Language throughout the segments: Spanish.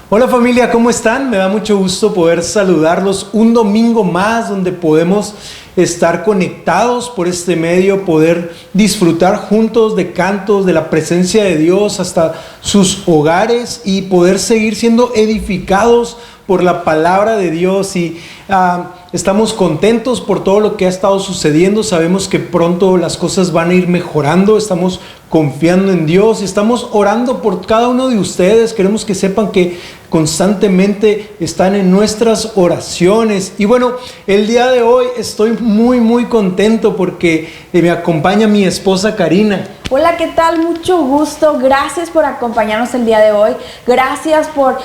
Hola familia, ¿cómo están? Me da mucho gusto poder saludarlos un domingo más donde podemos estar conectados por este medio, poder disfrutar juntos de cantos, de la presencia de Dios hasta sus hogares y poder seguir siendo edificados por la palabra de Dios. Y estamos contentos por todo lo que ha estado sucediendo. Sabemos que pronto las cosas van a ir mejorando. Estamos confiando en Dios. Estamos orando por cada uno de ustedes. Queremos que sepan que constantemente están en nuestras oraciones. Y bueno, el día de hoy estoy muy contento porque me acompaña mi esposa Karina. Hola, ¿qué tal? Mucho gusto. Gracias por acompañarnos el día de hoy. Gracias por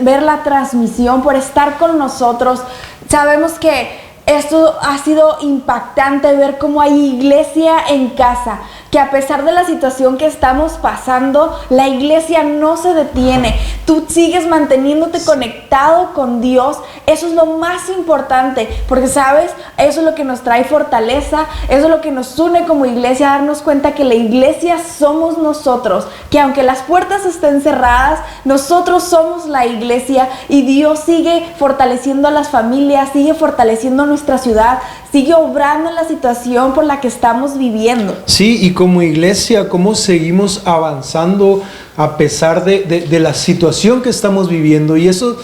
ver la transmisión, por estar con nosotros. Sabemos que esto ha sido impactante, ver cómo hay iglesia en casa, que a pesar de la situación que estamos pasando, la iglesia no se detiene. Tú sigues manteniéndote conectado con Dios. Eso es lo más importante, porque sabes, eso es lo que nos trae fortaleza, eso es lo que nos une como iglesia, darnos cuenta que la iglesia somos nosotros, que aunque las puertas estén cerradas, nosotros somos la iglesia y Dios sigue fortaleciendo a las familias, sigue fortaleciendo nuestra ciudad, sigue obrando en la situación por la que estamos viviendo. Sí, y como iglesia, cómo seguimos avanzando a pesar de la situación que estamos viviendo. Y eso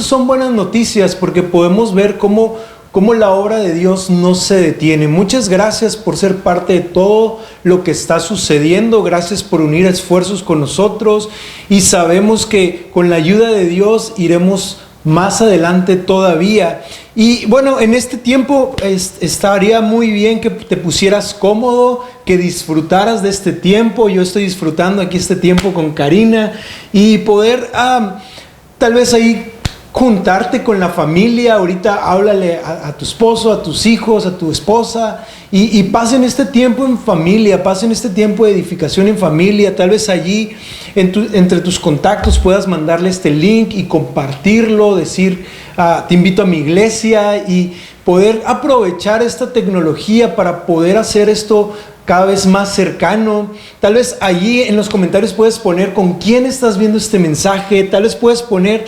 son buenas noticias, porque podemos ver cómo la obra de Dios no se detiene. Muchas gracias por ser parte de todo lo que está sucediendo. Gracias por unir esfuerzos con nosotros. Y sabemos que con la ayuda de Dios iremos más adelante todavía. Y bueno, en este tiempo estaría muy bien que te pusieras cómodo, que disfrutaras de este tiempo. Yo estoy disfrutando aquí este tiempo con Karina y poder tal vez ahí juntarte con la familia. Ahorita háblale a tu esposo, a tus hijos, a tu esposa y pasen este tiempo en familia, pasen este tiempo de edificación en familia. Tal vez allí entre tus contactos puedas mandarle este link y compartirlo, decir te invito a mi iglesia, y poder aprovechar esta tecnología para poder hacer esto cada vez más cercano. Tal vez allí en los comentarios puedes poner con quién estás viendo este mensaje, tal vez puedes poner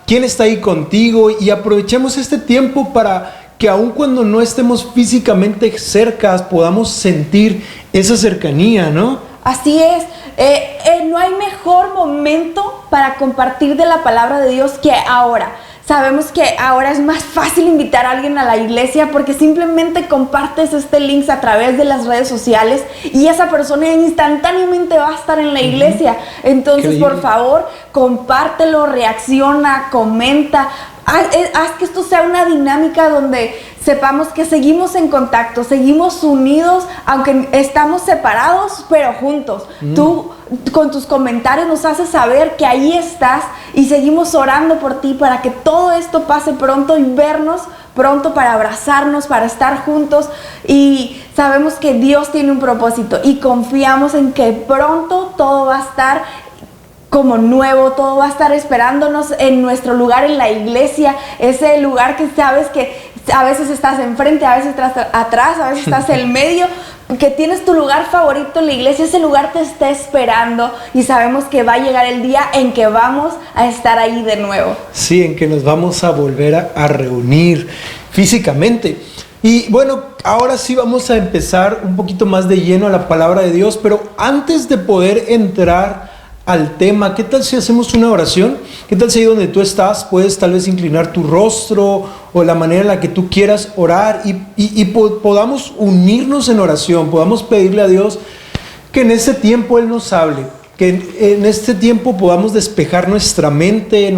quién está ahí contigo, y aprovechemos este tiempo para que aun cuando no estemos físicamente cerca podamos sentir esa cercanía, ¿no? Así es. No hay mejor momento para compartir de la palabra de Dios que ahora. Sabemos que ahora es más fácil invitar a alguien a la iglesia porque simplemente compartes este link a través de las redes sociales y esa persona instantáneamente va a estar en la iglesia. Entonces, por favor, compártelo, reacciona, comenta. Haz que esto sea una dinámica donde sepamos que seguimos en contacto, seguimos unidos, aunque estamos separados, pero juntos. Tú con tus comentarios nos haces saber que ahí estás y seguimos orando por ti para que todo esto pase pronto y vernos pronto, para abrazarnos, para estar juntos. Y sabemos que Dios tiene un propósito y confiamos en que pronto todo va a estar como nuevo, todo va a estar esperándonos en nuestro lugar en la iglesia, ese lugar que sabes que a veces estás enfrente, a veces estás atrás, a veces estás en medio, que tienes tu lugar favorito en la iglesia. Ese lugar te está esperando y sabemos que va a llegar el día en que vamos a estar ahí de nuevo. Sí, en que nos vamos a volver a reunir físicamente. Y bueno, ahora sí vamos a empezar un poquito más de lleno a la palabra de Dios, pero antes de poder entrar al tema, ¿qué tal si hacemos una oración? ¿Qué tal si ahí donde tú estás puedes tal vez inclinar tu rostro o la manera en la que tú quieras orar y podamos unirnos en oración, podamos pedirle a Dios que en este tiempo Él nos hable, que en este tiempo podamos despejar nuestra mente,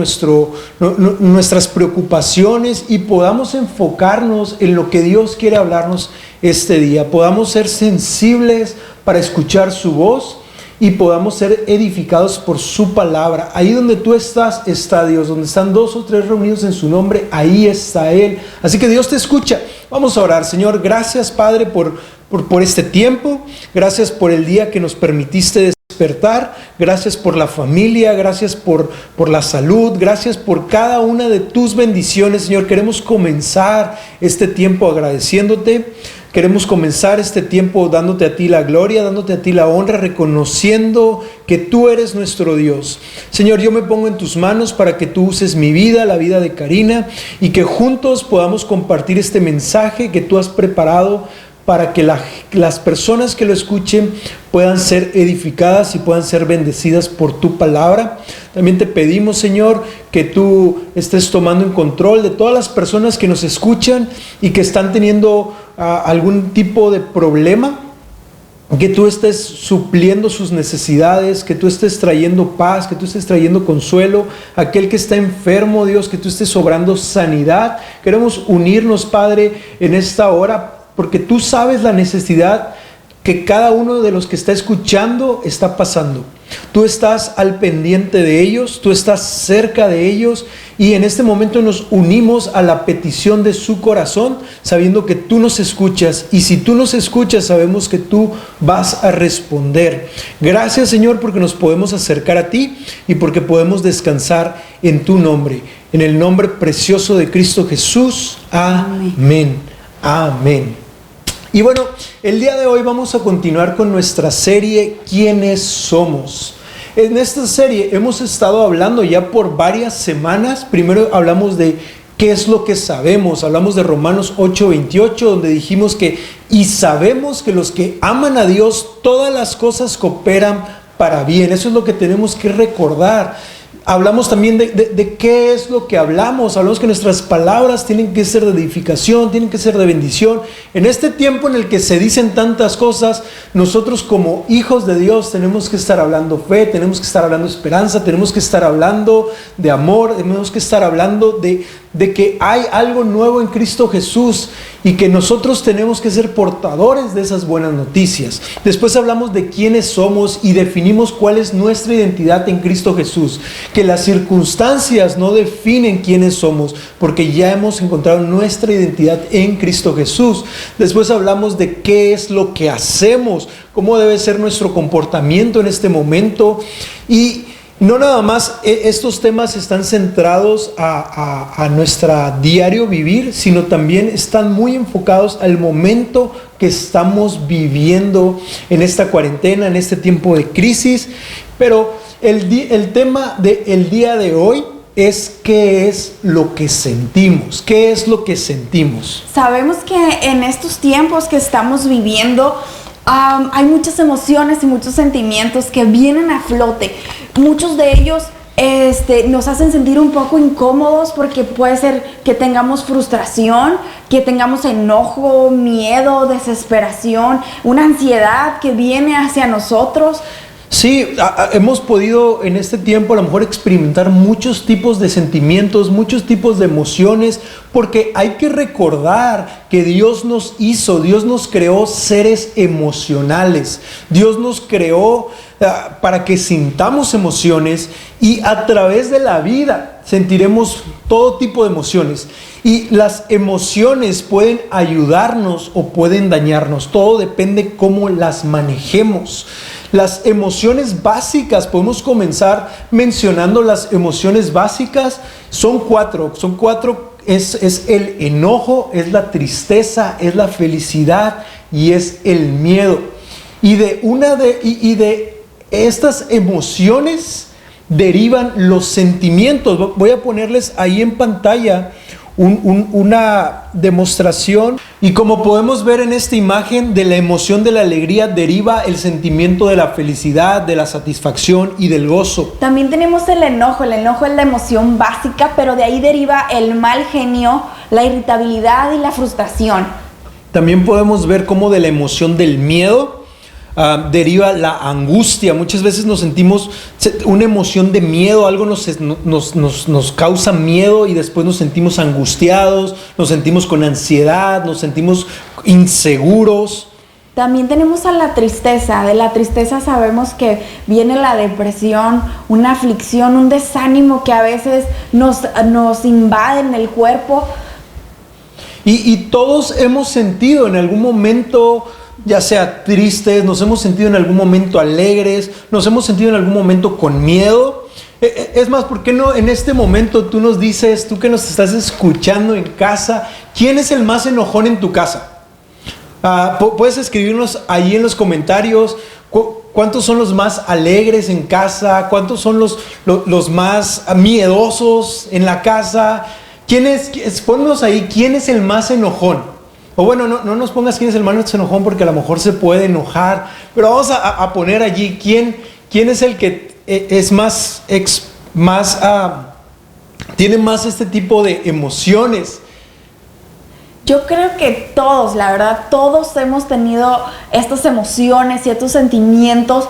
nuestras preocupaciones, y podamos enfocarnos en lo que Dios quiere hablarnos este día. Podamos ser sensibles para escuchar su voz y podamos ser edificados por su palabra. Ahí donde tú estás está Dios. Donde están dos o tres reunidos en su nombre, ahí está Él. Así que Dios te escucha. Vamos a orar. Señor, gracias Padre por este tiempo. Gracias por el día que nos permitiste despertar. Gracias por la familia. Gracias por la salud. Gracias por cada una de tus bendiciones, Señor. Queremos comenzar este tiempo agradeciéndote. Queremos comenzar este tiempo dándote a ti la gloria, dándote a ti la honra, reconociendo que tú eres nuestro Dios. Señor, yo me pongo en tus manos para que tú uses mi vida, la vida de Karina, y que juntos podamos compartir este mensaje que tú has preparado para que las personas que lo escuchen puedan ser edificadas y puedan ser bendecidas por tu palabra. También te pedimos, Señor, que tú estés tomando en control de todas las personas que nos escuchan y que están teniendo algún tipo de problema, que tú estés supliendo sus necesidades, que tú estés trayendo paz, que tú estés trayendo consuelo. Aquel que está enfermo, Dios, que tú estés obrando sanidad. Queremos unirnos, Padre, en esta hora, porque tú sabes la necesidad que cada uno de los que está escuchando está pasando. Tú estás al pendiente de ellos, tú estás cerca de ellos, y en este momento nos unimos a la petición de su corazón, sabiendo que tú nos escuchas, y si tú nos escuchas, sabemos que tú vas a responder. Gracias, Señor, porque nos podemos acercar a ti y porque podemos descansar en tu nombre. En el nombre precioso de Cristo Jesús. Amén. Amén. Y bueno, el día de hoy vamos a continuar con nuestra serie ¿Quiénes somos? En esta serie hemos estado hablando ya por varias semanas. Primero hablamos de qué es lo que sabemos. Hablamos de Romanos 8:28, donde dijimos que y sabemos que los que aman a Dios, todas las cosas cooperan para bien. Eso es lo que tenemos que recordar. Hablamos también de qué es lo que hablamos. Hablamos que nuestras palabras tienen que ser de edificación, tienen que ser de bendición. En este tiempo en el que se dicen tantas cosas, nosotros como hijos de Dios tenemos que estar hablando fe, tenemos que estar hablando esperanza, tenemos que estar hablando de amor, tenemos que estar hablando de que hay algo nuevo en Cristo Jesús y que nosotros tenemos que ser portadores de esas buenas noticias. Después hablamos de quiénes somos y definimos cuál es nuestra identidad en Cristo Jesús. Que las circunstancias no definen quiénes somos, porque ya hemos encontrado nuestra identidad en Cristo Jesús. Después hablamos de qué es lo que hacemos, cómo debe ser nuestro comportamiento en este momento. Y no nada más estos temas están centrados a nuestra diario vivir, sino también están muy enfocados al momento que estamos viviendo en esta cuarentena, en este tiempo de crisis. Pero el tema del día de hoy es qué es lo que sentimos. ¿Qué es lo que sentimos? Sabemos que en estos tiempos que estamos viviendo, hay muchas emociones y muchos sentimientos que vienen a flote. Muchos de ellos nos hacen sentir un poco incómodos, porque puede ser que tengamos frustración, que tengamos enojo, miedo, desesperación, una ansiedad que viene hacia nosotros. Sí, hemos podido en este tiempo a lo mejor experimentar muchos tipos de sentimientos, muchos tipos de emociones, porque hay que recordar que Dios nos hizo, Dios nos creó seres emocionales. Dios nos creó para que sintamos emociones, y a través de la vida sentiremos todo tipo de emociones. Y las emociones pueden ayudarnos o pueden dañarnos. Todo depende cómo las manejemos. Las emociones básicas, podemos comenzar mencionando las emociones básicas. Son cuatro. Es el enojo, es la tristeza, es la felicidad y es el miedo. Y de estas emociones derivan los sentimientos. Voy a ponerles ahí en pantalla una demostración, y como podemos ver en esta imagen, de la emoción de la alegría deriva el sentimiento de la felicidad, de la satisfacción y del gozo. También tenemos el enojo es la emoción básica, pero de ahí deriva el mal genio, la irritabilidad y la frustración. También podemos ver cómo de la emoción del miedo deriva la angustia. Muchas veces nos sentimos una emoción de miedo, algo nos causa miedo, y después nos sentimos angustiados, nos sentimos con ansiedad, nos sentimos inseguros. También tenemos a la tristeza. De la tristeza sabemos que viene la depresión, una aflicción, un desánimo que a veces nos invade en el cuerpo. Y todos hemos sentido en algún momento, ya sea tristes, nos hemos sentido en algún momento alegres, nos hemos sentido en algún momento con miedo. Es más, ¿por qué no en este momento tú nos dices, tú que nos estás escuchando en casa, quién es el más enojón en tu casa? Puedes escribirnos ahí en los comentarios cuántos son los más alegres en casa, cuántos son los más miedosos en la casa. Ponnos ahí quién es el más enojón. O bueno, no nos pongas quién es el más enojón porque a lo mejor se puede enojar, pero vamos a poner allí quién es el que es tiene más este tipo de emociones. Yo creo que todos, la verdad, todos hemos tenido estas emociones y estos sentimientos.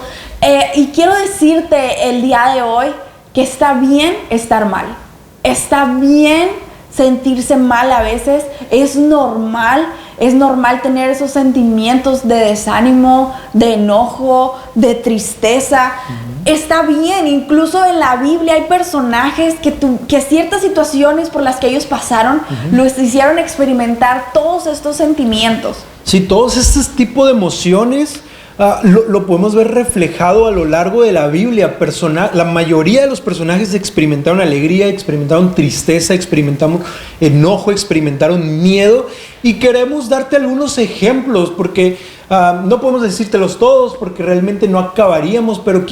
Y quiero decirte el día de hoy que está bien estar mal. Está bien sentirse mal a veces. Es normal tener esos sentimientos de desánimo, de enojo, de tristeza. Está bien, incluso en la Biblia hay personajes que ciertas situaciones por las que ellos pasaron los hicieron experimentar todos estos sentimientos. Sí, todos estos tipos de emociones lo podemos ver reflejado a lo largo de la Biblia. La mayoría de los personajes experimentaron alegría, experimentaron tristeza, experimentaron enojo, experimentaron miedo. Y queremos darte algunos ejemplos porque no podemos decírtelos todos porque realmente no acabaríamos, pero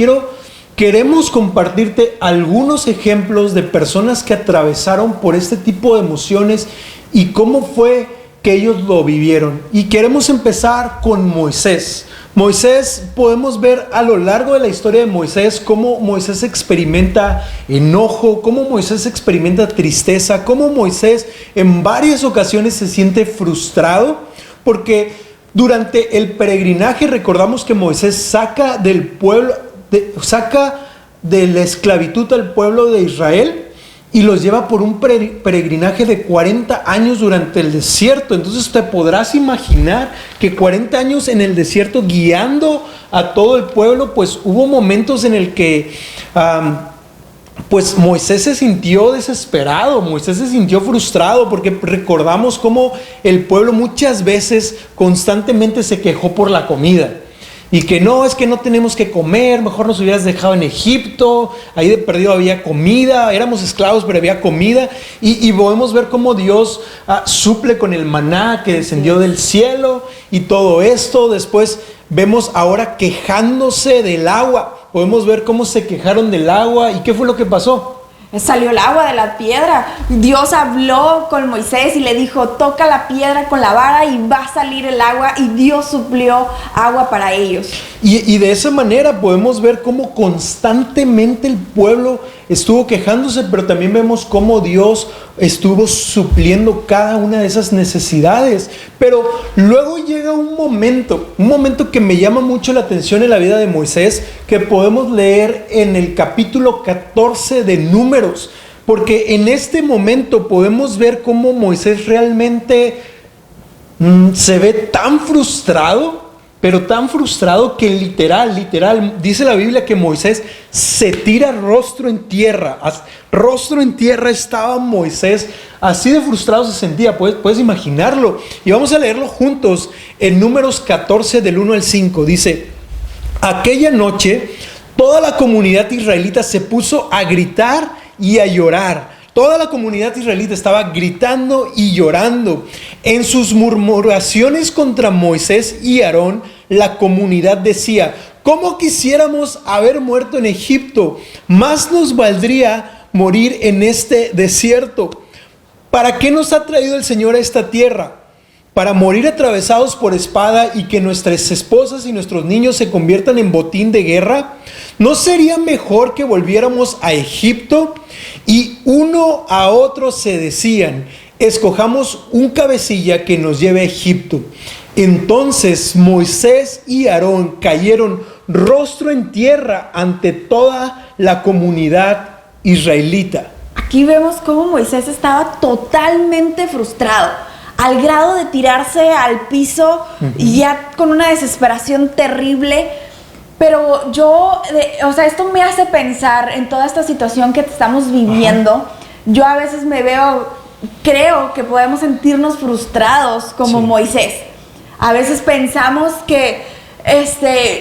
queremos compartirte algunos ejemplos de personas que atravesaron por este tipo de emociones y cómo fue que ellos lo vivieron. Y queremos empezar con Moisés. Moisés, podemos ver a lo largo de la historia de Moisés cómo Moisés experimenta enojo, cómo Moisés experimenta tristeza, cómo Moisés en varias ocasiones se siente frustrado, porque durante el peregrinaje recordamos que Moisés saca de la esclavitud al pueblo de Israel y los lleva por un peregrinaje de 40 años durante el desierto. Entonces te podrás imaginar que 40 años en el desierto guiando a todo el pueblo, pues hubo momentos en el que pues Moisés se sintió desesperado, Moisés se sintió frustrado, porque recordamos cómo el pueblo muchas veces constantemente se quejó por la comida. Y que es que no tenemos que comer, mejor nos hubieras dejado en Egipto, ahí de perdido había comida, éramos esclavos pero había comida. Y podemos ver cómo Dios suple con el maná que descendió del cielo y todo esto. Después vemos ahora quejándose del agua, podemos ver cómo se quejaron del agua y qué fue lo que pasó. Salió el agua de la piedra. Dios habló con Moisés y le dijo: toca la piedra con la vara y va a salir el agua, y Dios suplió agua para ellos. Y de esa manera podemos ver cómo constantemente el pueblo estuvo quejándose, pero también vemos cómo Dios estuvo supliendo cada una de esas necesidades. Pero luego llega un momento que me llama mucho la atención en la vida de Moisés, que podemos leer en el capítulo 14 de Números, porque en este momento podemos ver cómo Moisés realmente se ve tan frustrado, pero tan frustrado que literal, dice la Biblia que Moisés se tira rostro en tierra. Rostro en tierra estaba Moisés, así de frustrado se sentía, puedes imaginarlo. Y vamos a leerlo juntos en Números 14 del 1 al 5. Dice: aquella noche toda la comunidad israelita se puso a gritar y a llorar. Toda la comunidad israelita estaba gritando y llorando. En sus murmuraciones contra Moisés y Aarón, la comunidad decía: ¿cómo quisiéramos haber muerto en Egipto? Más nos valdría morir en este desierto. ¿Para qué nos ha traído el Señor a esta tierra? ¿Para morir atravesados por espada y que nuestras esposas y nuestros niños se conviertan en botín de guerra? ¿No sería mejor que volviéramos a Egipto? Y uno a otro se decían: escojamos un cabecilla que nos lleve a Egipto. Entonces Moisés y Aarón cayeron rostro en tierra ante toda la comunidad israelita. Aquí vemos cómo Moisés estaba totalmente frustrado, al grado de tirarse al piso, y ya con una desesperación terrible. Pero esto me hace pensar en toda esta situación que estamos viviendo. Yo a veces creo que podemos sentirnos frustrados como Moisés. A veces pensamos que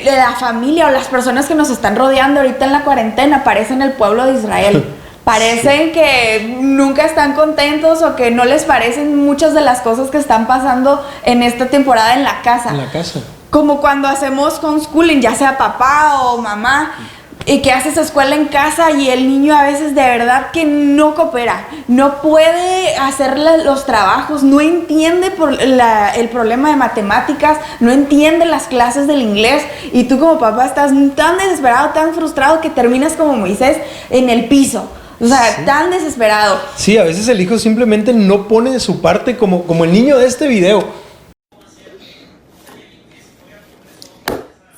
la familia o las personas que nos están rodeando ahorita en la cuarentena parecen el pueblo de Israel. Parecen que nunca están contentos o que no les parecen muchas de las cosas que están pasando en esta temporada en la casa. En la casa. Como cuando hacemos homeschooling, ya sea papá o mamá, y que haces escuela en casa y el niño a veces de verdad que no coopera, no puede hacer los trabajos, no entiende el problema de matemáticas, no entiende las clases del inglés, y tú como papá estás tan desesperado, tan frustrado que terminas como Moisés en el piso. O sea, tan desesperado. Sí, a veces el hijo simplemente no pone de su parte como el niño de este video.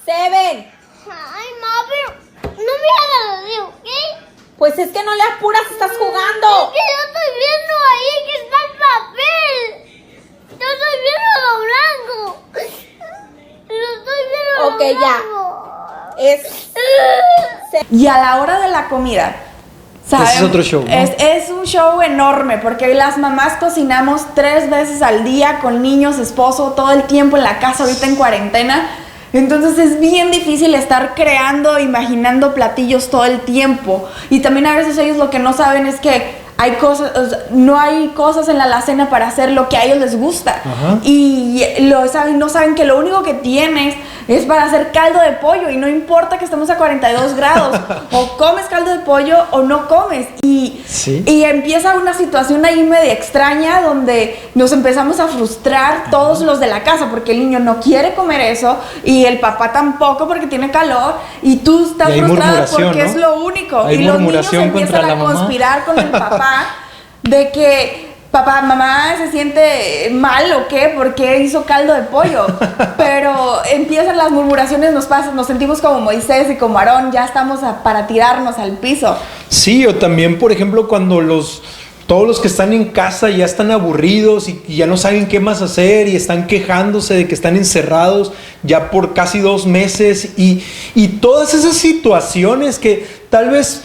Seven. Ay, ma, pero no me hagas así, ¿ok? Pues es que no le apuras, estás jugando. Es que yo estoy viendo ahí que está el papel. Yo estoy viendo lo blanco. Lo estoy viendo Ok, lo ya. blanco. Y a la hora de la comida, ¿sabes? Ese es otro show, ¿no? Es un show enorme porque las mamás cocinamos 3 veces al día con niños, esposo, todo el tiempo en la casa, ahorita en cuarentena. Entonces es bien difícil estar creando, imaginando platillos todo el tiempo. Y también a veces ellos lo que no saben es que hay cosas, o sea, no hay cosas en la alacena para hacer lo que a ellos les gusta. Ajá. Y no saben que lo único que tienes es para hacer caldo de pollo, y no importa que estemos a 42 grados, o comes caldo de pollo o no comes. Sí. Y empieza una situación ahí medio extraña donde nos empezamos a frustrar todos los de la casa porque el niño no quiere comer eso y el papá tampoco porque tiene calor, y tú estás Y hay frustrado murmuración, porque ¿no? es lo único. Hay Y los niños murmuración empiezan contra a la mamá. conspirar con el papá de que papá, mamá se siente mal o qué, porque hizo caldo de pollo. Pero empiezan las murmuraciones, nos sentimos como Moisés y como Aarón, ya estamos para tirarnos al piso. Sí, o también, por ejemplo, cuando todos los que están en casa ya están aburridos y ya no saben qué más hacer y están quejándose de que están encerrados ya por casi 2 meses, y todas esas situaciones que tal vez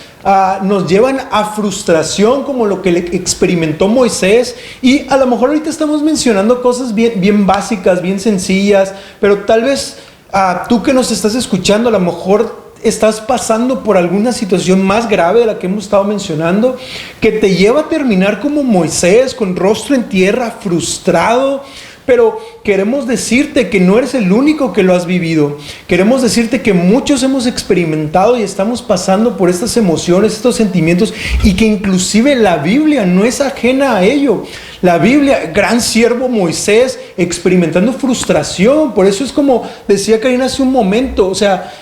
nos llevan a frustración, como lo que experimentó Moisés. Y a lo mejor ahorita estamos mencionando cosas bien básicas, bien sencillas, pero tal vez tú que nos estás escuchando, a lo mejor estás pasando por alguna situación más grave de la que hemos estado mencionando, que te lleva a terminar como Moisés, con rostro en tierra, frustrado. Pero queremos decirte que no eres el único que lo has vivido. Queremos decirte que muchos hemos experimentado y estamos pasando por estas emociones, estos sentimientos, y que inclusive la Biblia no es ajena a ello. La Biblia, gran siervo Moisés, experimentando frustración. Por eso es como decía Karina hace un momento, o sea,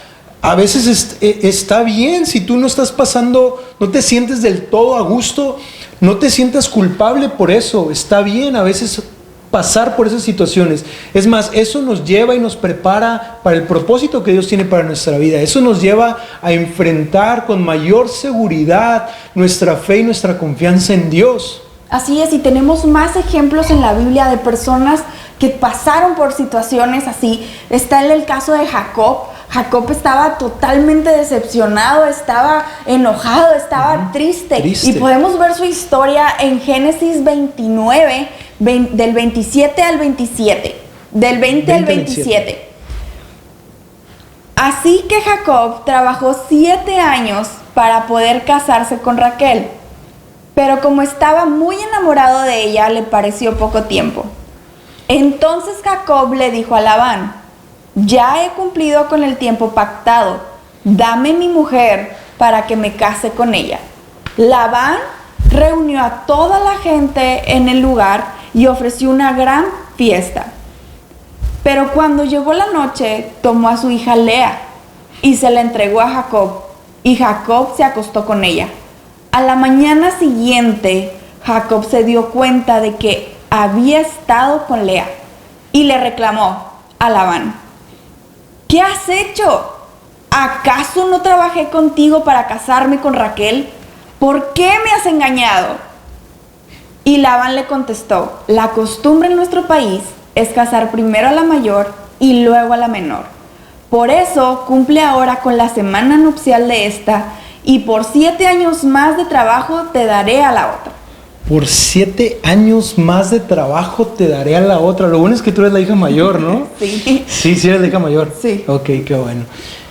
a veces está bien si tú no estás pasando, no te sientes del todo a gusto, no te sientas culpable por eso. Está bien a veces pasar por esas situaciones. Es más, eso nos lleva y nos prepara para el propósito que Dios tiene para nuestra vida. Eso nos lleva a enfrentar con mayor seguridad nuestra fe y nuestra confianza en Dios. Así es, y tenemos más ejemplos en la Biblia de personas que pasaron por situaciones así. Está el caso de Jacob. Jacob estaba totalmente decepcionado, estaba enojado, estaba triste. Y podemos ver su historia en Génesis 29, del 27 al 27. Del 20 al 27. Así que Jacob trabajó 7 años para poder casarse con Raquel. Pero como estaba muy enamorado de ella, le pareció poco tiempo. Entonces Jacob le dijo a Labán: ya he cumplido con el tiempo pactado, dame mi mujer para que me case con ella. Labán reunió a toda la gente en el lugar y ofreció una gran fiesta. Pero cuando llegó la noche, tomó a su hija Lea y se la entregó a Jacob, y Jacob se acostó con ella. A la mañana siguiente, Jacob se dio cuenta de que había estado con Lea y le reclamó a Labán: ¿qué has hecho? ¿Acaso no trabajé contigo para casarme con Raquel? ¿Por qué me has engañado? Y Labán le contestó: la costumbre en nuestro país es casar primero a la mayor y luego a la menor. Por eso cumple ahora con la semana nupcial de esta, y por 7 años más de trabajo te daré a la otra. Por 7 años más de trabajo te daré a la otra. Lo bueno es que tú eres la hija mayor, ¿no? Sí. Sí, eres la hija mayor. Sí. Ok, qué bueno.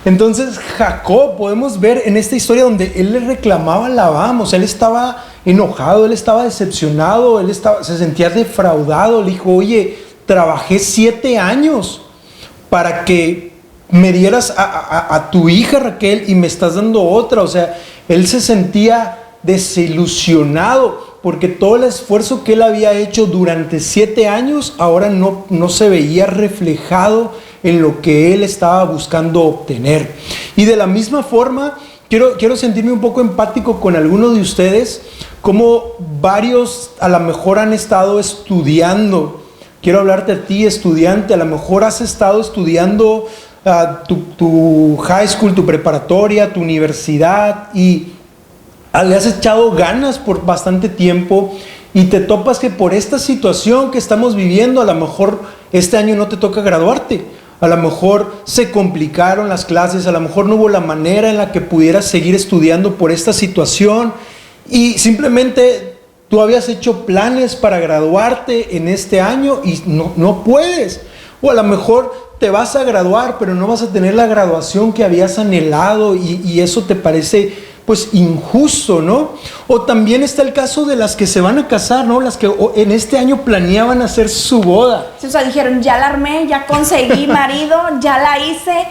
Entonces Jacob, podemos ver en esta historia donde él le reclamaba a Labán, o sea, él estaba enojado, él estaba decepcionado, se sentía defraudado. Le dijo: oye, trabajé 7 años para que me dieras a tu hija Raquel y me estás dando otra. O sea, él se sentía desilusionado porque todo el esfuerzo que él había hecho durante 7 años ahora no se veía reflejado en lo que él estaba buscando obtener. Y de la misma forma, quiero sentirme un poco empático con algunos de ustedes, como varios a lo mejor han estado estudiando. Quiero hablarte a ti, estudiante, a lo mejor has estado estudiando tu high school, tu preparatoria, tu universidad, y le has echado ganas por bastante tiempo y te topas que por esta situación que estamos viviendo, a lo mejor este año no te toca graduarte. A lo mejor se complicaron las clases, a lo mejor no hubo la manera en la que pudieras seguir estudiando por esta situación y simplemente tú habías hecho planes para graduarte en este año y no puedes. O a lo mejor te vas a graduar, pero no vas a tener la graduación que habías anhelado y eso te parece pues injusto, ¿no? O también está el caso de las que se van a casar, ¿no? Las que en este año planeaban hacer su boda. O sea, dijeron: ya la armé, ya conseguí marido, ya la hice,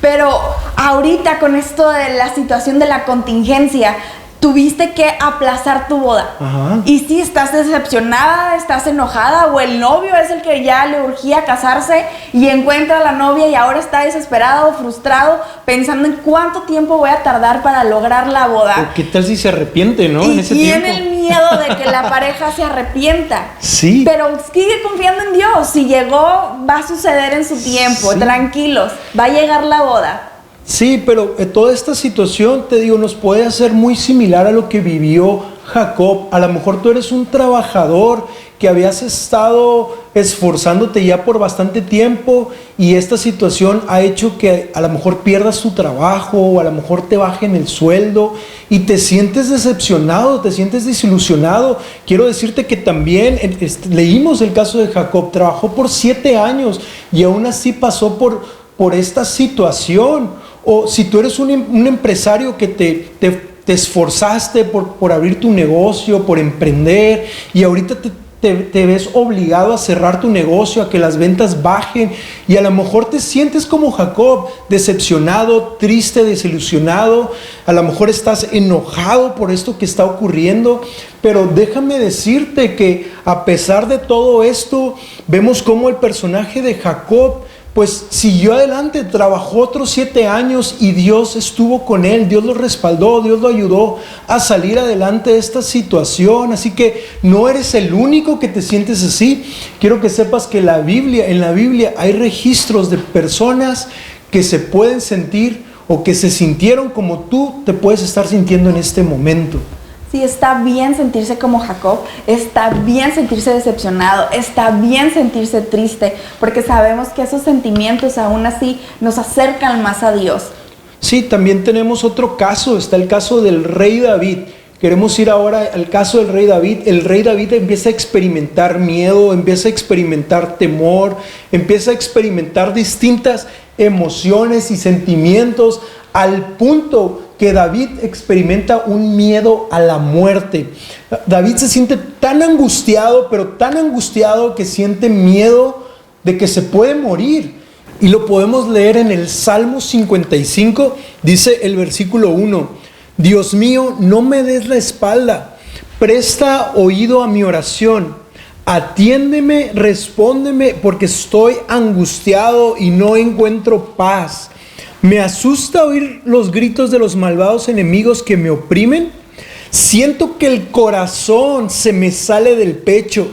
pero ahorita con esto de la situación de la contingencia, tuviste que aplazar tu boda. Ajá. Y si estás decepcionada, estás enojada, o el novio es el que ya le urgía casarse y encuentra a la novia y ahora está desesperado, frustrado, pensando en cuánto tiempo voy a tardar para lograr la boda. ¿O qué tal si se arrepiente, no? En ese tiene tiempo. el miedo de que la pareja se arrepienta. Sí. Pero sigue confiando en Dios. Si llegó, va a suceder en su tiempo. Sí. Tranquilos, va a llegar la boda. Sí, pero toda esta situación, te digo, nos puede hacer muy similar a lo que vivió Jacob. A lo mejor tú eres un trabajador que habías estado esforzándote ya por bastante tiempo y esta situación ha hecho que a lo mejor pierdas tu trabajo o a lo mejor te bajen el sueldo y te sientes decepcionado, te sientes desilusionado. Quiero decirte que también leímos el caso de Jacob, trabajó por 7 años y aún así pasó por esta situación. O si tú eres un empresario que te esforzaste por abrir tu negocio, por emprender, y ahorita te ves obligado a cerrar tu negocio, a que las ventas bajen, y a lo mejor te sientes como Jacob, decepcionado, triste, desilusionado, a lo mejor estás enojado por esto que está ocurriendo, pero déjame decirte que a pesar de todo esto, vemos cómo el personaje de Jacob pues siguió adelante, trabajó otros 7 años y Dios estuvo con él, Dios lo respaldó, Dios lo ayudó a salir adelante de esta situación. Así que no eres el único que te sientes así. Quiero que sepas que en la Biblia hay registros de personas que se pueden sentir o que se sintieron como tú te puedes estar sintiendo en este momento. Sí, está bien sentirse como Jacob, está bien sentirse decepcionado, está bien sentirse triste, porque sabemos que esos sentimientos aún así nos acercan más a Dios. Sí, también tenemos otro caso, está el caso del rey David. Queremos ir ahora al caso del rey David. El rey David empieza a experimentar miedo, empieza a experimentar temor, empieza a experimentar distintas emociones y sentimientos al punto que David experimenta un miedo a la muerte. David se siente tan angustiado, pero tan angustiado que siente miedo de que se puede morir. Y lo podemos leer en el Salmo 55, dice el versículo 1: Dios mío, no me des la espalda, presta oído a mi oración, atiéndeme, respóndeme, porque estoy angustiado y no encuentro paz. Me asusta oír los gritos de los malvados enemigos que me oprimen. Siento que el corazón se me sale del pecho.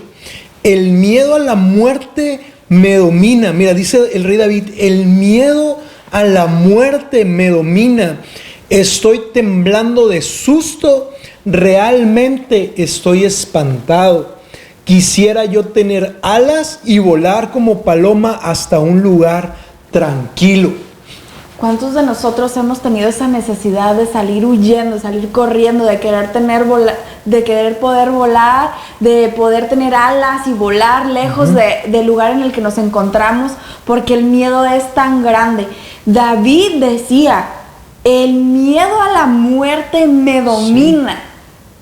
El miedo a la muerte me domina. Mira, dice el rey David, el miedo a la muerte me domina. Estoy temblando de susto. Realmente estoy espantado. Quisiera yo tener alas y volar como paloma hasta un lugar tranquilo. ¿Cuántos de nosotros hemos tenido esa necesidad de salir huyendo, de salir corriendo, de querer de querer poder volar, de poder tener alas y volar lejos del lugar en el que nos encontramos, porque el miedo es tan grande. David decía, el miedo a la muerte me domina.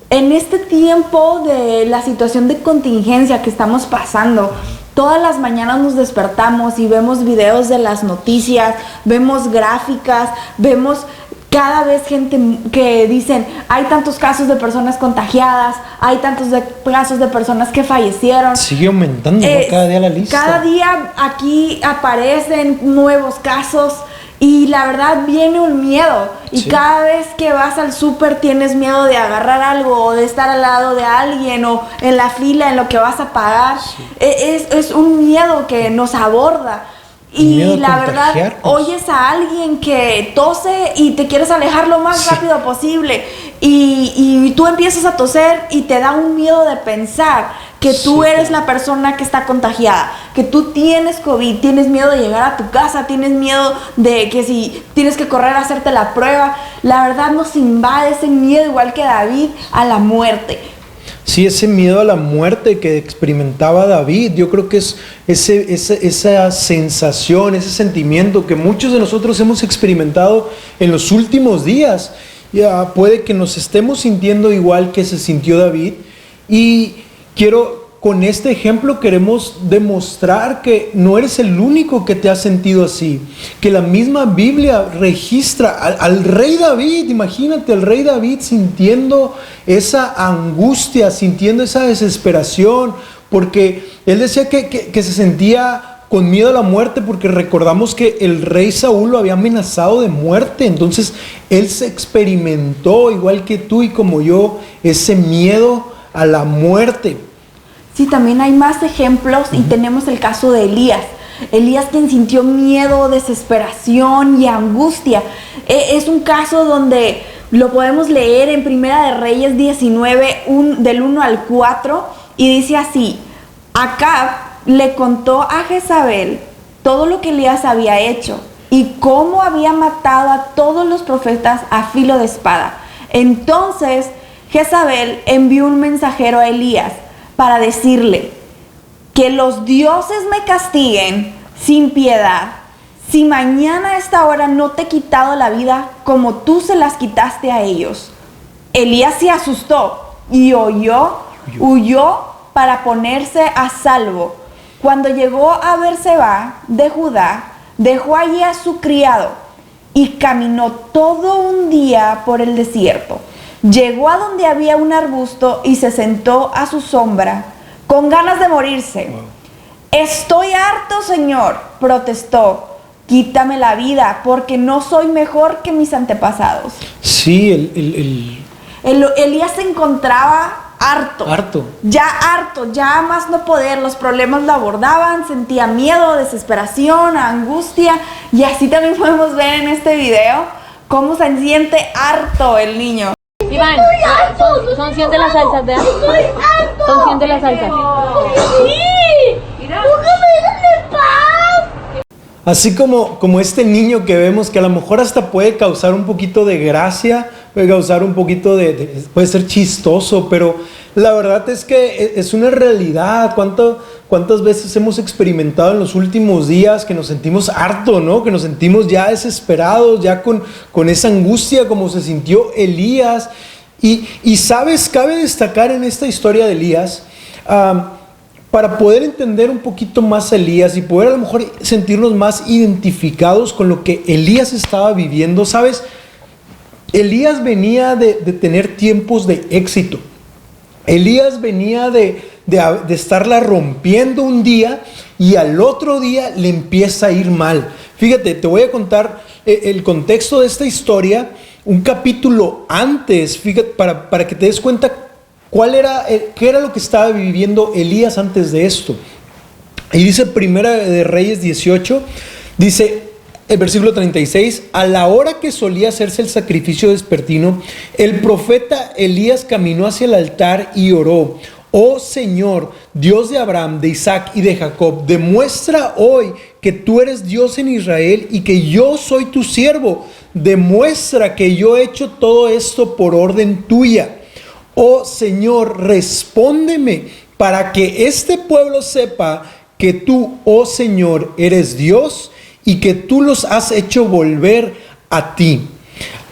En este tiempo de la situación de contingencia que estamos pasando, todas las mañanas nos despertamos y vemos videos de las noticias, vemos gráficas, vemos cada vez gente que dicen, hay tantos casos de personas contagiadas, hay tantos casos de personas que fallecieron. Sigue aumentando, ¿no? Cada día la lista. Cada día aquí aparecen nuevos casos. Y la verdad viene un miedo, y sí. Cada vez que vas al súper tienes miedo de agarrar algo o de estar al lado de alguien o en la fila en lo que vas a pagar. Sí. Es un miedo que nos aborda. Y la verdad, oyes a alguien que tose y te quieres alejar lo más rápido posible. Y tú empiezas a toser y te da un miedo de pensar que tú eres la persona que está contagiada, que tú tienes COVID, tienes miedo de llegar a tu casa, tienes miedo de que si tienes que correr a hacerte la prueba. La verdad nos invade ese miedo, igual que David, a la muerte. Sí, ese miedo a la muerte que experimentaba David, yo creo que es esa sensación, ese sentimiento que muchos de nosotros hemos experimentado en los últimos días. Ya puede que nos estemos sintiendo igual que se sintió David, y con este ejemplo queremos demostrar que no eres el único que te has sentido así, que la misma Biblia registra al rey David. Imagínate al rey David sintiendo esa angustia, sintiendo esa desesperación, porque él decía que se sentía con miedo a la muerte, porque recordamos que el rey Saúl lo había amenazado de muerte. Entonces él se experimentó, igual que tú y como yo, ese miedo a la muerte. Sí, también hay más ejemplos, y tenemos el caso de Elías. Elías, quien sintió miedo, desesperación y angustia. Es un caso donde lo podemos leer en Primera de Reyes 19, del 1 al 4, y dice así: Acab le contó a Jezabel todo lo que Elías había hecho y cómo había matado a todos los profetas a filo de espada. Entonces Jezabel envió un mensajero a Elías para decirle: que los dioses me castiguen sin piedad, si mañana a esta hora no te he quitado la vida como tú se las quitaste a ellos. Elías se asustó y huyó para ponerse a salvo. Cuando llegó a Berseba de Judá, dejó allí a su criado y caminó todo un día por el desierto. Llegó a donde había un arbusto y se sentó a su sombra, con ganas de morirse. Estoy harto, Señor, protestó. Quítame la vida, porque no soy mejor que mis antepasados. Sí, Elías se encontraba harto. Ya más no poder. Los problemas lo abordaban, sentía miedo, desesperación, angustia. Y así también podemos ver en este video cómo se siente harto el niño. Iván, son 100 de las salsas, ¿verdad? Son 100 de las salsas. ¡Sí! ¿Por qué me dejas en paz? así como este niño que vemos, que a lo mejor hasta puede causar un poquito de gracia, puede causar un poquito puede ser chistoso, pero la verdad es que es una realidad. ¿Cuántas veces hemos experimentado en los últimos días que nos sentimos hartos, ¿no? Que nos sentimos ya desesperados, ya con esa angustia como se sintió Elías. Y sabes, cabe destacar en esta historia de Elías, para poder entender un poquito más a Elías y poder a lo mejor sentirnos más identificados con lo que Elías estaba viviendo. ¿Sabes? Elías venía de tener tiempos de éxito. Elías venía de estarla rompiendo un día y al otro día le empieza a ir mal. Fíjate, te voy a contar el contexto de esta historia un capítulo antes, fíjate, para que te des cuenta qué era lo que estaba viviendo Elías antes de esto. Y dice Primera de Reyes 18, dice el versículo 36, a la hora que solía hacerse el sacrificio vespertino, el profeta Elías caminó hacia el altar y oró: oh Señor, Dios de Abraham, de Isaac y de Jacob, demuestra hoy que tú eres Dios en Israel y que yo soy tu siervo. Demuestra que yo he hecho todo esto por orden tuya. oh Señor, respóndeme para que este pueblo sepa que tú, oh Señor, eres Dios y que tú los has hecho volver a ti.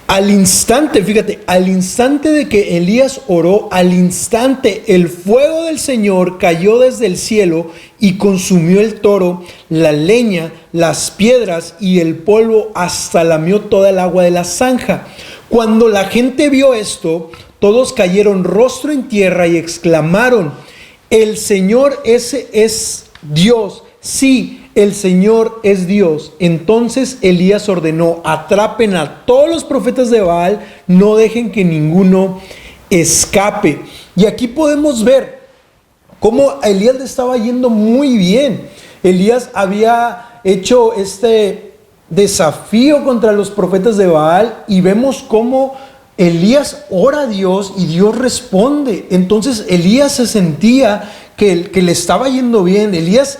Al instante, fíjate, al instante de que Elías oró, al instante el fuego del Señor cayó desde el cielo y consumió el toro, la leña, las piedras y el polvo, hasta lamió toda el agua de la zanja. Cuando la gente vio esto, todos cayeron rostro en tierra y exclamaron: el Señor ese es Dios. Sí, el Señor es Dios. Entonces Elías ordenó: atrapen a todos los profetas de Baal, no dejen que ninguno escape. Y aquí podemos ver cómo a Elías le estaba yendo muy bien. Elías había hecho este desafío contra los profetas de Baal y vemos cómo Elías ora a Dios y Dios responde. Entonces Elías se sentía que le estaba yendo bien. Elías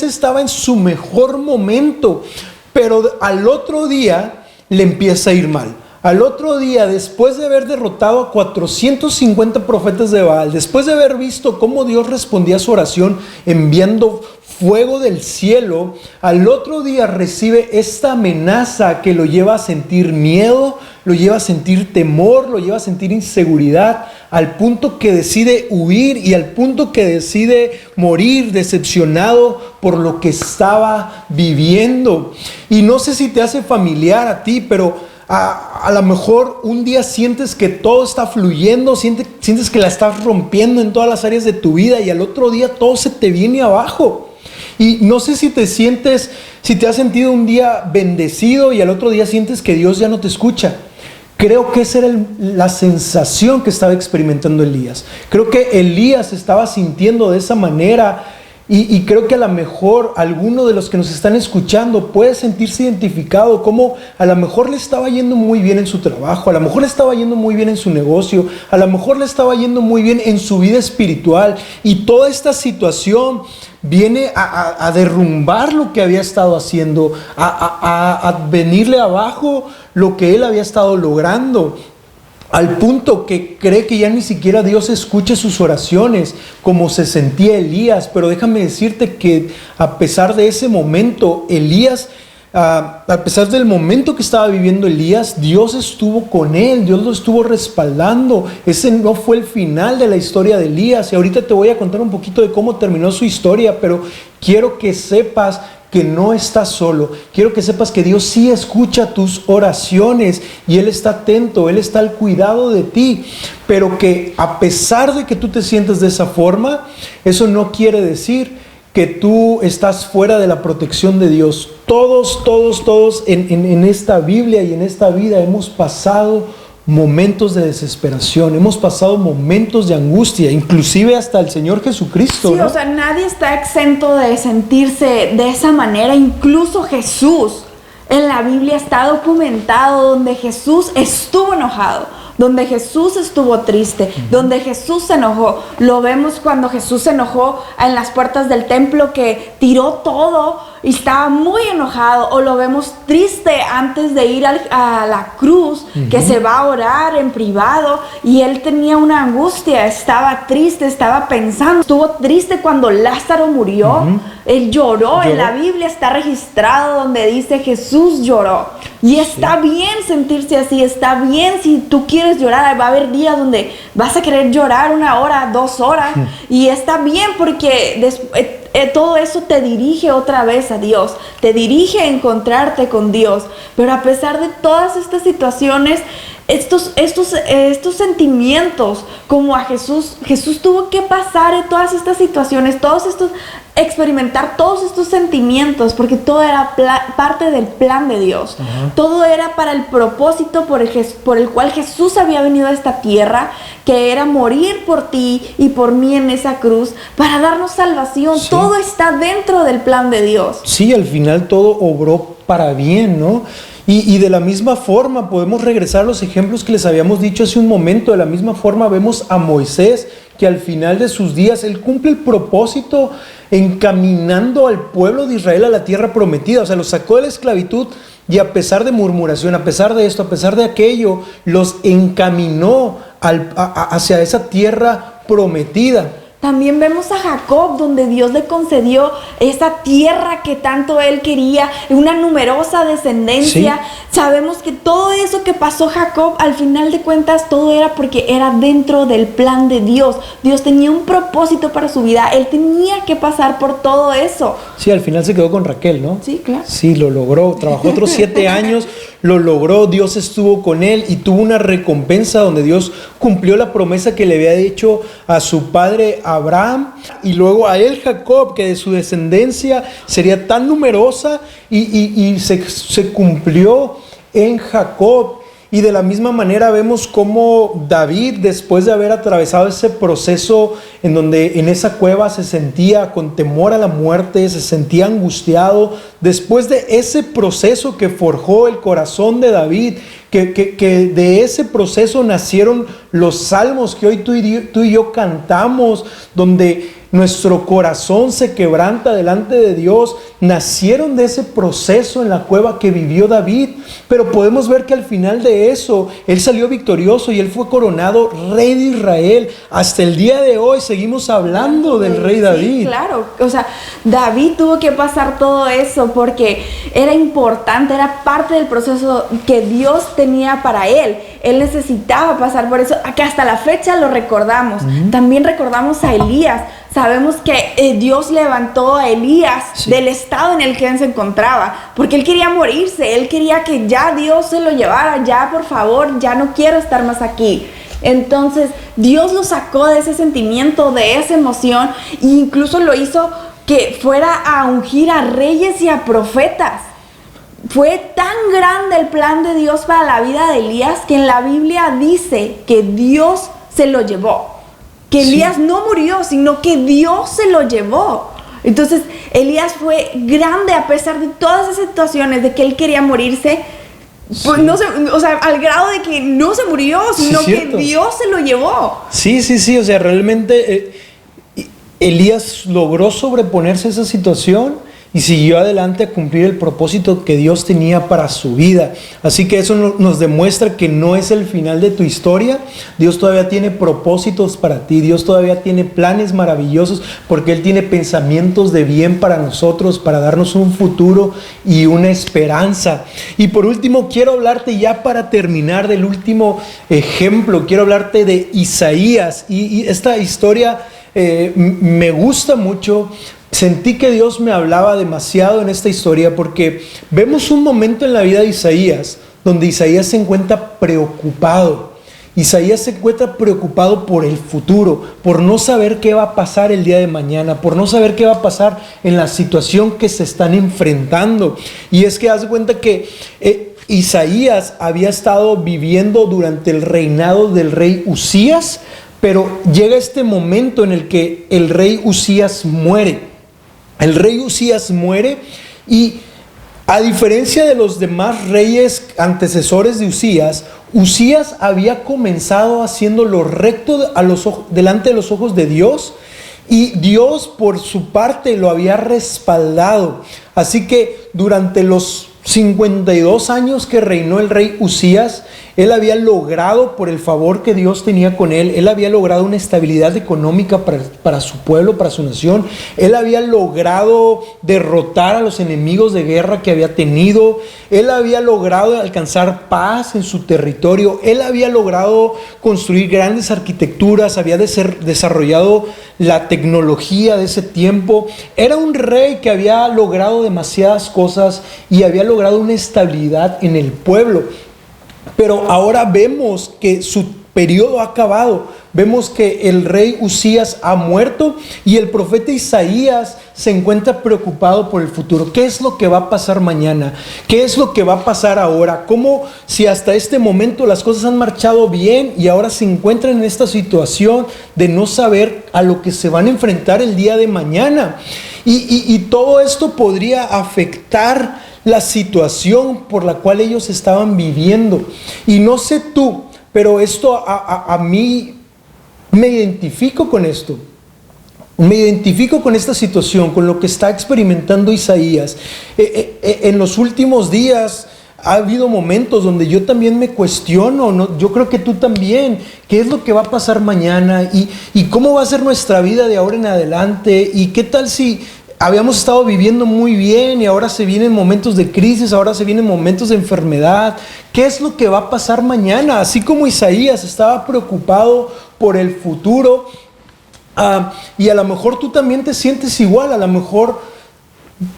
estaba en su mejor momento, pero al otro día le empieza a ir mal. Al otro día, después de haber derrotado a 450 profetas de Baal, después de haber visto cómo Dios respondía a su oración enviando fuego del cielo, al otro día recibe esta amenaza que lo lleva a sentir miedo, lo lleva a sentir temor, lo lleva a sentir inseguridad, al punto que decide huir y al punto que decide morir decepcionado por lo que estaba viviendo. Y no sé si te hace familiar a ti, pero a lo mejor un día sientes que todo está fluyendo, sientes que la estás rompiendo en todas las áreas de tu vida y al otro día todo se te viene abajo. Y no sé si te has sentido un día bendecido y al otro día sientes que Dios ya no te escucha. Creo que esa era la sensación que estaba experimentando Elías. Creo que Elías estaba sintiendo de esa manera y creo que a lo mejor alguno de los que nos están escuchando puede sentirse identificado, como a lo mejor le estaba yendo muy bien en su trabajo, a lo mejor le estaba yendo muy bien en su negocio, a lo mejor le estaba yendo muy bien en su vida espiritual y toda esta situación viene a derrumbar lo que había estado haciendo, a venirle abajo lo que él había estado logrando, al punto que cree que ya ni siquiera Dios escuche sus oraciones, como se sentía Elías. Pero déjame decirte que a pesar de ese momento, a pesar del momento que estaba viviendo Elías, Dios estuvo con él, Dios lo estuvo respaldando. Ese no fue el final de la historia de Elías. Y ahorita te voy a contar un poquito de cómo terminó su historia, pero quiero que sepas que no estás solo. Quiero que sepas que Dios sí escucha tus oraciones y Él está atento, Él está al cuidado de ti, pero que a pesar de que tú te sientes de esa forma, eso no quiere decir que tú estás fuera de la protección de Dios. Todos en esta Biblia y en esta vida hemos pasado momentos de desesperación, hemos pasado momentos de angustia, inclusive hasta el Señor Jesucristo, sí, ¿no? O sea, nadie está exento de sentirse de esa manera. Incluso Jesús, en la Biblia está documentado donde Jesús estuvo enojado, donde Jesús estuvo triste, donde Jesús se enojó. Lo vemos cuando Jesús se enojó en las puertas del templo, que tiró todo y estaba muy enojado. O lo vemos triste antes de ir a la cruz, que se va a orar en privado y él tenía una angustia, estaba triste, estaba pensando. Estuvo triste cuando Lázaro murió. Él lloró. En la Biblia está registrado donde dice Jesús lloró. Y está bien sentirse así, está bien si tú quieres llorar. Va a haber días donde vas a querer llorar 1 hora, 2 horas. Y está bien porque todo eso te dirige otra vez a Dios, te dirige a encontrarte con Dios. Pero a pesar de todas estas situaciones, estos sentimientos, como a Jesús tuvo que pasar en todas estas situaciones, experimentar todos estos sentimientos, porque todo era parte del plan de Dios. Todo era para el propósito por el cual Jesús había venido a esta tierra, que era morir por ti y por mí en esa cruz, para darnos salvación. Sí. Todo está dentro del plan de Dios. Sí, al final todo obró para bien, ¿no? Y de la misma forma podemos regresar a los ejemplos que les habíamos dicho hace un momento. De la misma forma vemos a Moisés, que al final de sus días él cumple el propósito encaminando al pueblo de Israel a la tierra prometida. O sea, los sacó de la esclavitud y a pesar de murmuración, a pesar de esto, a pesar de aquello, los encaminó hacia esa tierra prometida. También vemos a Jacob, donde Dios le concedió esa tierra que tanto él quería, una numerosa descendencia. Sí. Sabemos que todo eso que pasó Jacob, al final de cuentas, todo era porque era dentro del plan de Dios. Dios tenía un propósito para su vida. Él tenía que pasar por todo eso. Sí, al final se quedó con Raquel, ¿no? Sí, claro. Sí, lo logró. Trabajó otros 7 años, lo logró. Dios estuvo con él y tuvo una recompensa donde Dios cumplió la promesa que le había hecho a su padre Abraham, y luego a él Jacob, que de su descendencia sería tan numerosa, y se cumplió en Jacob. Y de la misma manera vemos cómo David, después de haber atravesado ese proceso en donde en esa cueva se sentía con temor a la muerte, se sentía angustiado, después de ese proceso que forjó el corazón de David, que de ese proceso nacieron los salmos que hoy tú y yo cantamos, donde nuestro corazón se quebranta delante de Dios, nacieron de ese proceso en la cueva que vivió David. Pero podemos ver que al final de eso, él salió victorioso y él fue coronado rey de Israel. Hasta el día de hoy seguimos hablando del rey David. Sí, claro, o sea, David tuvo que pasar todo eso porque era importante, era parte del proceso que Dios tenía para él. Él necesitaba pasar por eso, que hasta la fecha lo recordamos. También recordamos a Elías. Sabemos que Dios levantó a Elías del estado en el que él se encontraba, porque él quería morirse, él quería que ya Dios se lo llevara, ya por favor, ya no quiero estar más aquí. Entonces Dios lo sacó de ese sentimiento, de esa emoción, e incluso lo hizo que fuera a ungir a reyes y a profetas. Fue tan grande el plan de Dios para la vida de Elías que en la Biblia dice que Dios se lo llevó. Que Elías no murió, sino que Dios se lo llevó. Entonces, Elías fue grande a pesar de todas esas situaciones de que él quería morirse. Pues no se, o sea, al grado de que no se murió, sino que Dios se lo llevó. Sí, o sea, realmente Elías logró sobreponerse a esa situación y siguió adelante a cumplir el propósito que Dios tenía para su vida. Así que eso nos demuestra que no es el final de tu historia. Dios todavía tiene propósitos para ti. Dios todavía tiene planes maravillosos, porque Él tiene pensamientos de bien para nosotros, para darnos un futuro y una esperanza. Y por último, quiero hablarte, ya para terminar, del último ejemplo. Quiero hablarte de Isaías. Y esta historia me gusta mucho. Sentí que Dios me hablaba demasiado en esta historia, porque vemos un momento en la vida de Isaías donde Isaías se encuentra preocupado. Isaías se encuentra preocupado por el futuro, por no saber qué va a pasar el día de mañana, por no saber qué va a pasar en la situación que se están enfrentando. Y es que haz de cuenta que Isaías había estado viviendo durante el reinado del rey Uzías, pero llega este momento en el que el rey Uzías muere. El rey Uzías muere, y a diferencia de los demás reyes antecesores de Uzías, Uzías había comenzado haciendo lo recto delante de los ojos de Dios, y Dios por su parte lo había respaldado. Así que durante los 52 años que reinó el rey Uzías, él había logrado, por el favor que Dios tenía con él había logrado una estabilidad económica para su pueblo, para su nación. Él había logrado derrotar a los enemigos de guerra que había tenido. Él había logrado alcanzar paz en su territorio. Él había logrado construir grandes arquitecturas, había desarrollado la tecnología de ese tiempo. Era un rey que había logrado demasiadas cosas y había logrado una estabilidad en el pueblo. Pero ahora vemos que su periodo ha acabado. Vemos que el rey Uzías ha muerto y el profeta Isaías se encuentra preocupado por el futuro. ¿Qué es lo que va a pasar mañana? ¿Qué es lo que va a pasar ahora? ¿Cómo, si hasta este momento las cosas han marchado bien y ahora se encuentran en esta situación de no saber a lo que se van a enfrentar el día de mañana? Y todo esto podría afectar la situación por la cual ellos estaban viviendo. Y no sé tú, pero esto a mí me identifico con esto. Me identifico con esta situación, con lo que está experimentando Isaías. En los últimos días ha habido momentos donde yo también me cuestiono, ¿no? Yo creo que tú también, ¿qué es lo que va a pasar mañana? ¿Y cómo va a ser nuestra vida de ahora en adelante? ¿Y qué tal si habíamos estado viviendo muy bien y ahora se vienen momentos de crisis, ahora se vienen momentos de enfermedad? ¿Qué es lo que va a pasar mañana? Así como Isaías estaba preocupado por el futuro, y a lo mejor tú también te sientes igual, a lo mejor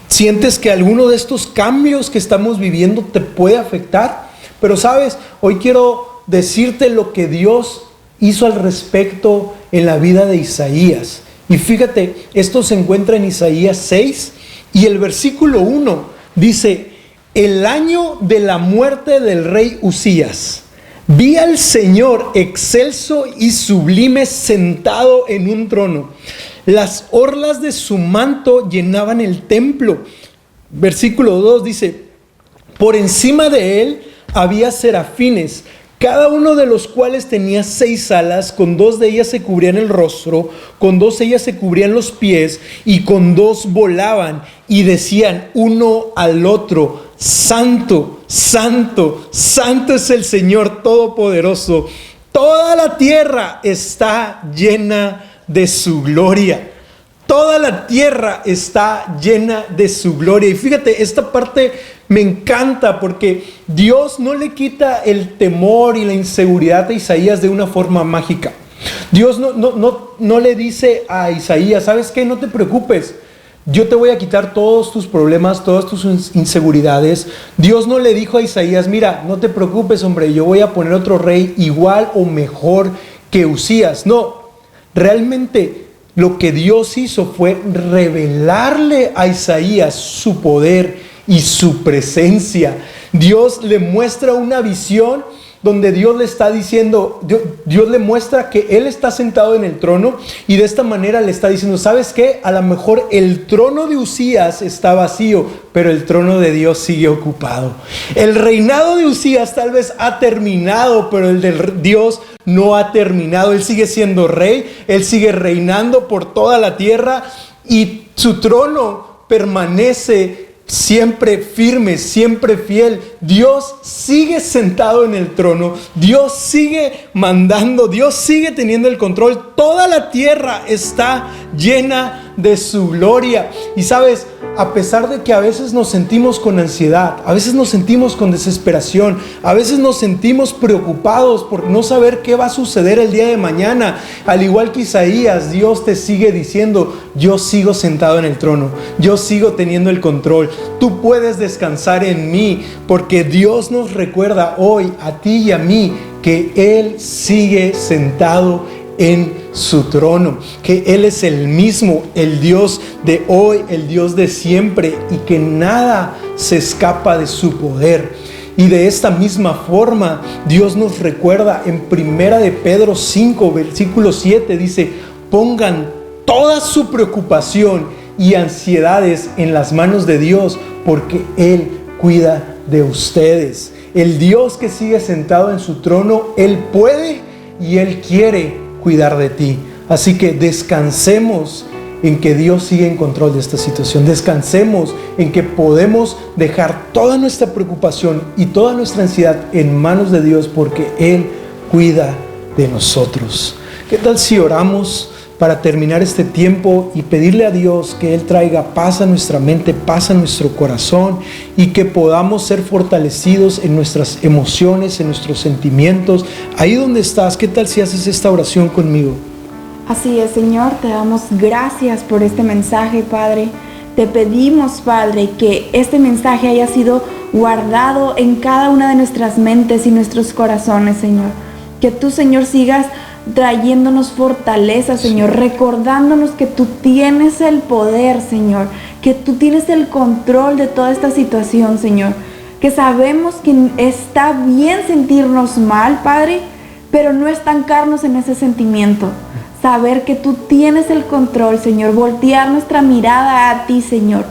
sientes que alguno de estos cambios que estamos viviendo te puede afectar, pero sabes, hoy quiero decirte lo que Dios hizo al respecto en la vida de Isaías. Y fíjate, esto se encuentra en Isaías 6 y el versículo 1 dice: el año de la muerte del rey Uzías, vi al Señor excelso y sublime sentado en un trono. Las orlas de su manto llenaban el templo. Versículo 2 dice: por encima de él había serafines, cada uno de los cuales tenía 6 alas, con 2 de ellas se cubrían el rostro, con 2 de ellas se cubrían los pies, y con 2 volaban, y decían uno al otro: Santo, Santo, Santo es el Señor Todopoderoso. Toda la tierra está llena de su gloria. Toda la tierra está llena de su gloria. Y fíjate, esta parte me encanta porque Dios no le quita el temor y la inseguridad a Isaías de una forma mágica. Dios no le dice a Isaías: ¿sabes qué? No te preocupes, yo te voy a quitar todos tus problemas, todas tus inseguridades. Dios no le dijo a Isaías: mira, no te preocupes, hombre, yo voy a poner otro rey igual o mejor que Uzías. No, realmente lo que Dios hizo fue revelarle a Isaías su poder y su presencia. Dios le muestra una visión donde Dios le está diciendo, Dios le muestra que Él está sentado en el trono, y de esta manera le está diciendo: ¿sabes qué? A lo mejor el trono de Uzías está vacío, pero el trono de Dios sigue ocupado. El reinado de Uzías tal vez ha terminado, pero el de Dios no ha terminado. Él sigue siendo rey, Él sigue reinando por toda la tierra, y su trono permanece siempre firme, siempre fiel. Dios sigue sentado en el trono, Dios sigue mandando, Dios sigue teniendo el control. Toda la tierra está llena de su gloria. Y sabes, a pesar de que a veces nos sentimos con ansiedad, a veces nos sentimos con desesperación, a veces nos sentimos preocupados por no saber qué va a suceder el día de mañana, al igual que Isaías, Dios te sigue diciendo: yo sigo sentado en el trono, yo sigo teniendo el control. Tú puedes descansar en mí, porque Dios nos recuerda hoy a ti y a mí que Él sigue sentado en su trono, que Él es el mismo, el Dios de hoy, el Dios de siempre, y que nada se escapa de su poder. Y de esta misma forma Dios nos recuerda en 1 de Pedro 5 versículo 7, dice: pongan toda su preocupación y ansiedades en las manos de Dios, porque Él cuida de ustedes. El Dios que sigue sentado en su trono, Él puede y Él quiere cuidar de ti. Así que descansemos en que Dios sigue en control de esta situación. Descansemos en que podemos dejar toda nuestra preocupación y toda nuestra ansiedad en manos de Dios, porque Él cuida de nosotros. ¿Qué tal si oramos para terminar este tiempo y pedirle a Dios que Él traiga paz a nuestra mente, paz a nuestro corazón, y que podamos ser fortalecidos en nuestras emociones, en nuestros sentimientos? Ahí donde estás, ¿qué tal si haces esta oración conmigo? Así es, Señor, te damos gracias por este mensaje, Padre. Te pedimos, Padre, que este mensaje haya sido guardado en cada una de nuestras mentes y nuestros corazones, Señor. Que tú, Señor, sigas trayéndonos fortaleza, Señor, recordándonos que tú tienes el poder, Señor, que tú tienes el control de toda esta situación, Señor, que sabemos que está bien sentirnos mal, Padre, pero no estancarnos en ese sentimiento, saber que tú tienes el control, Señor, voltear nuestra mirada a ti, Señor,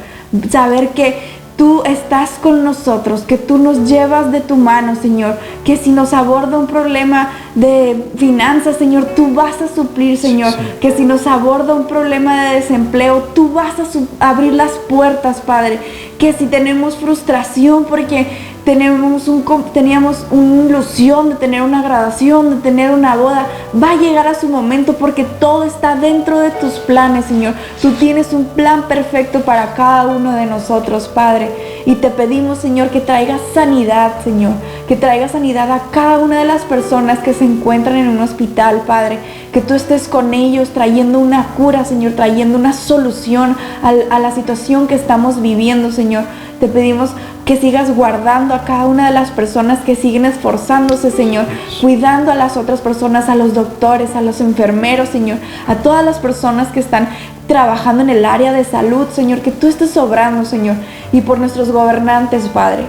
saber que tú estás con nosotros, que tú nos llevas de tu mano, Señor, que si nos aborda un problema de finanzas, Señor, tú vas a suplir, Señor. Sí. Que si nos aborda un problema de desempleo, tú vas a abrir las puertas, Padre. Que si tenemos frustración porque teníamos una ilusión de tener una graduación, de tener una boda, va a llegar a su momento porque todo está dentro de tus planes, Señor. Tú tienes un plan perfecto para cada uno de nosotros, Padre. Y te pedimos, Señor, que traigas sanidad, Señor. Que traigas sanidad a cada una de las personas que se encuentran en un hospital, Padre. Que tú estés con ellos trayendo una cura, Señor, trayendo una solución a la situación que estamos viviendo, Señor. Te pedimos que sigas guardando a cada una de las personas que siguen esforzándose, Señor, cuidando a las otras personas, a los doctores, a los enfermeros, Señor, a todas las personas que están trabajando en el área de salud, Señor, que tú estés obrando, Señor, y por nuestros gobernantes, Padre,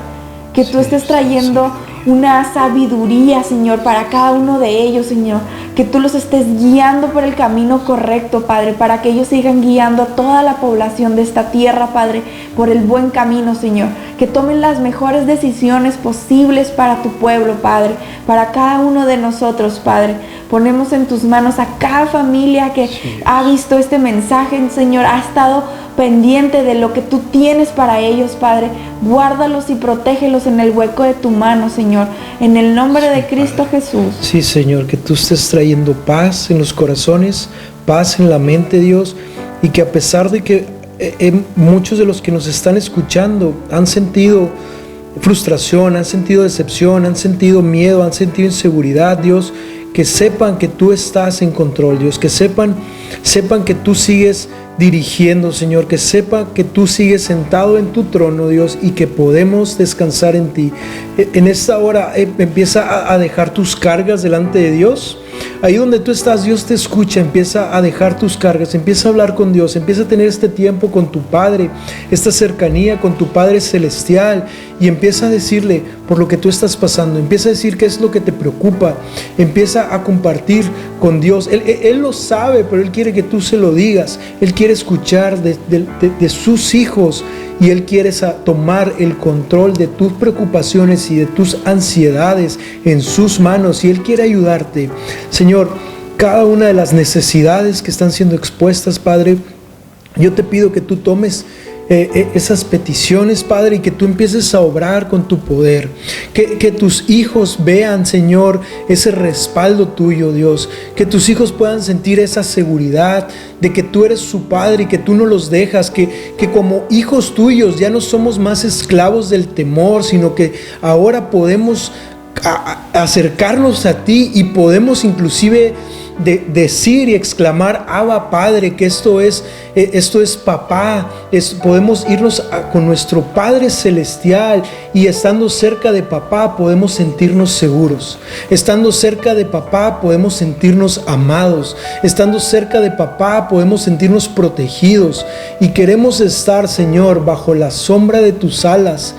que tú estés trayendo una sabiduría, Señor, para cada uno de ellos, Señor, que tú los estés guiando por el camino correcto, Padre, para que ellos sigan guiando a toda la población de esta tierra, Padre, por el buen camino, Señor, que tomen las mejores decisiones posibles para tu pueblo, Padre, para cada uno de nosotros, Padre. Ponemos en tus manos a cada familia que ha visto este mensaje, Señor, ha estado pendiente de lo que tú tienes para ellos, Padre. Guárdalos y protégelos en el hueco de tu mano, Señor, en el nombre de Cristo Jesús. Sí, Señor, que tú estés trayendo paz en los corazones, paz en la mente, Dios, y que a pesar de que muchos de los que nos están escuchando han sentido frustración, han sentido decepción, han sentido miedo, han sentido inseguridad, Dios, que sepan que tú estás en control, Dios, que sepan que tú sigues dirigiendo, Señor, que sepa que tú sigues sentado en tu trono, Dios, y que podemos descansar en ti. En esta hora empieza a dejar tus cargas delante de Dios. Ahí donde tú estás, Dios te escucha. Empieza a dejar tus cargas, empieza a hablar con Dios, empieza a tener este tiempo con tu Padre, esta cercanía con tu Padre Celestial, y empieza a decirle por lo que tú estás pasando, empieza a decir qué es lo que te preocupa, empieza a compartir con Dios. Él lo sabe, pero Él quiere que tú se lo digas. Él quiere escuchar de sus hijos, y Él quiere tomar el control de tus preocupaciones y de tus ansiedades en sus manos, y Él quiere ayudarte. Señor, cada una de las necesidades que están siendo expuestas, Padre, yo te pido que tú tomes esas peticiones, Padre, y que tú empieces a obrar con tu poder, que tus hijos vean, Señor, ese respaldo tuyo, Dios, que tus hijos puedan sentir esa seguridad de que tú eres su Padre y que tú no los dejas, que como hijos tuyos ya no somos más esclavos del temor, sino que ahora podemos acercarnos a ti y podemos inclusive decir y exclamar: Abba, Padre, que esto es papá. Podemos irnos con nuestro Padre Celestial, y estando cerca de papá podemos sentirnos seguros. Estando cerca de papá podemos sentirnos amados. Estando cerca de papá podemos sentirnos protegidos, y queremos estar, Señor, bajo la sombra de tus alas,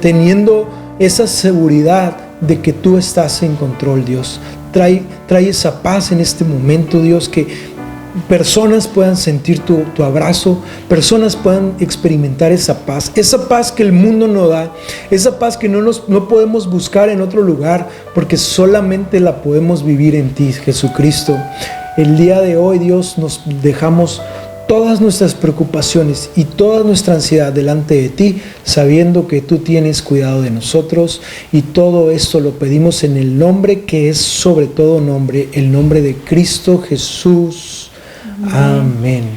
teniendo esa seguridad de que tú estás en control, Dios. Trae esa paz en este momento, Dios, que personas puedan sentir tu abrazo, personas puedan experimentar esa paz que el mundo no da, esa paz que no podemos buscar en otro lugar, porque solamente la podemos vivir en ti, Jesucristo. El día de hoy, Dios, nos dejamos todas nuestras preocupaciones y toda nuestra ansiedad delante de ti, sabiendo que tú tienes cuidado de nosotros, y todo esto lo pedimos en el nombre que es sobre todo nombre, el nombre de Cristo Jesús. Amén.